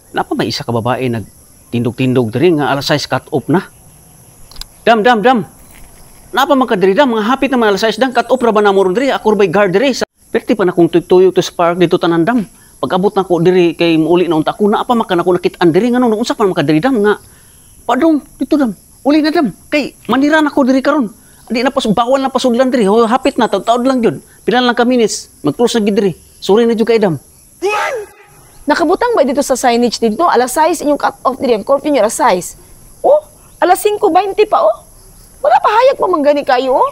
Napa may isa ka babae nagtindog-tindog diri nga alas 6 cut off na. Dam. Napa man ka diri dam, mga hapit na mga alas 6 dam, cut off ra ba na mo diri? Ako by guard diri. Perti pa na kung tuyok to sa park dito tanan dam. Pag abot na ko diri kay muuli na unta ko, naapa man ka na ko nakit-an diri ngano unsa pa man ka diri dam nga. Padong dito dam. Uli na dam. Kay manira na ko diri karon. Di na bawal na pasudlan diri. Hapit na taud lang gyud. Pila lang ka minutes, mag-close na gid diri. Sorry na jud kay dam. Nakabutang ba dito sa signage dito? Alas 6 inyong cut-off diri. Ang curfew nyo alas 6. Oh, alas 5:20 pa, oh. Wala pa hayag pa manggani kayo, oh.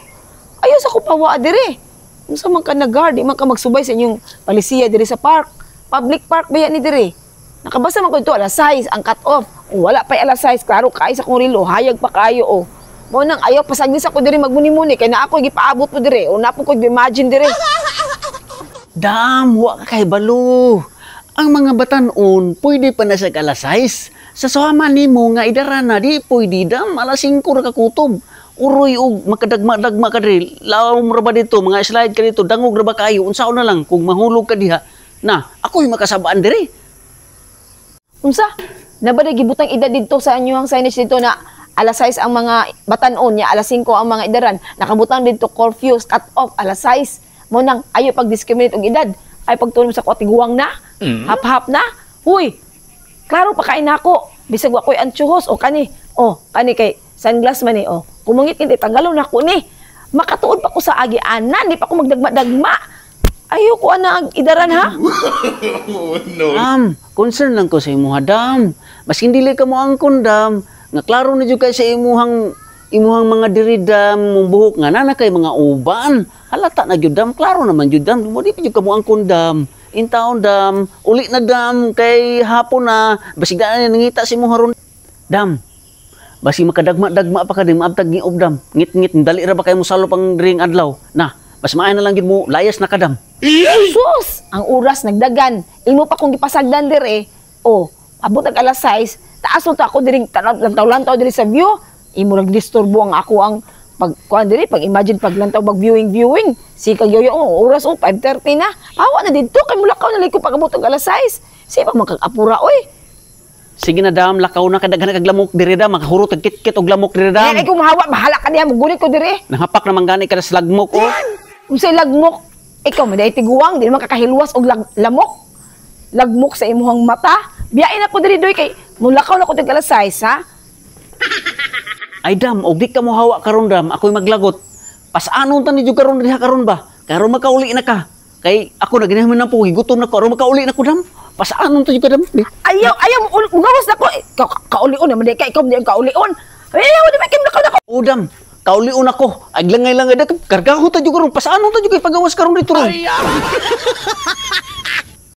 Ayaw sa kupawa diri. Kung sa man ka nag-guard, di man ka magsubay sa inyong palisiya diri sa park. Public park ba yan ni diri? Nakabasa man ko ito, alas 6 ang cut-off. Oh, wala pa alas 6, klaro kayo sa kong rilo. Hayag pa kayo, oh. Mo nang ayaw pasagis ako diri magmuni-muni. Kaya na ako gipaabot mo diri. O na po ko imagine diri. Dam, wa ka kay balo. Ang mga batanon, pwede pa na sa alas 6. Sa suhaman nimo nga idara na, di pwede dam, alas 5 ra ka kutob. Uroy og makadagma-dagma ka diri. Lawom ra ba dito, mga slide ka dito, dangog ra ba kayo, unsaon na lang kung mahulog ka diha. Na, ako'y makasabaan diri. Unsa? Nabada gibutang edad dito sa inyong signage dito na alas 6 ang mga batanon niya, alas 5 ang mga idaran. Nakabutang dito curfew, cut off, alas 6. Mo nang ayo pag-discriminate og edad. Ay pagtulong sa kotiguang na, hap-hap na. Huy, klaro pa kain ako. Bisag wa ko'y antsuhos, o kani. O, kani kay sunglass man ni, o. Kumungit hindi, tanggalon na ko ni. Makatuod pa ko sa agianan, di pa ko magdagma-dagma. Ayoko ana ang idaran, ha? Oh, no. Concern lang ko sa imuha, dam. Mas hindi ka mo ang kundam. Nga klaro na dyan kayo sa imuhang mga diridam, mong buhok nga na kay mga uban. Halata na jud dam, klaro naman jud dam. Mo di pa jud kamo ang kundam. In town dam, uli na dam kay hapon na basig na nangita si mo haron. Dam. Basi makadagma-dagma pa ka din maabtag ni dam. Ngit-ngit dali ra ba kay mo salop ang ring adlaw. Na, mas maayo na lang gid mo layas na kadam. Sus! Ang oras nagdagan. Imo pa kung gipasagdan dire. Oh, abot ang alas 6. Taas mo to ako diri lantaw-lantaw diri sa view. Imo nagdisturbo ang ako ang pag imagine paglantaw viewing sikag yoyo oras 5:30 na awa na didto kay mulakaw na liko pagabot og alas 6 siya pa magkapura oy. Sige na dam, lakaw na kadaghan kag lamok diri dam, maghurot og kit-kit og lamok diri dam. Ay ko mahawa bahala ka diha mugunit ko diri. Nahapak na manggani ka sa lagmok oh. Unsay lagmok? Ikaw maday tiguang di man kakahilwas og lamok. Lagmok sa imuhang mata. Biyain ako diri doy kay mulakaw na ko og alas 6 ha. Ay dam, og di ka mo hawa karon dam, ako'y maglagot. Pasanon ta ni jud karon diha karon ba? Karon makauli na ka. Kay ako na ginahaman na po, gutom na ko, aron makauli na ko dam. Pasanon ta jud ka dam. Ayaw mo gawas na ko. Kaulion naman di kay ikaw di kaulion. Ayaw di makim na ko. O dam, kaulion ako. Aglangay lang ada kargaho ta jud karon. Pasanon ta jud kay pagawas karon dito ron.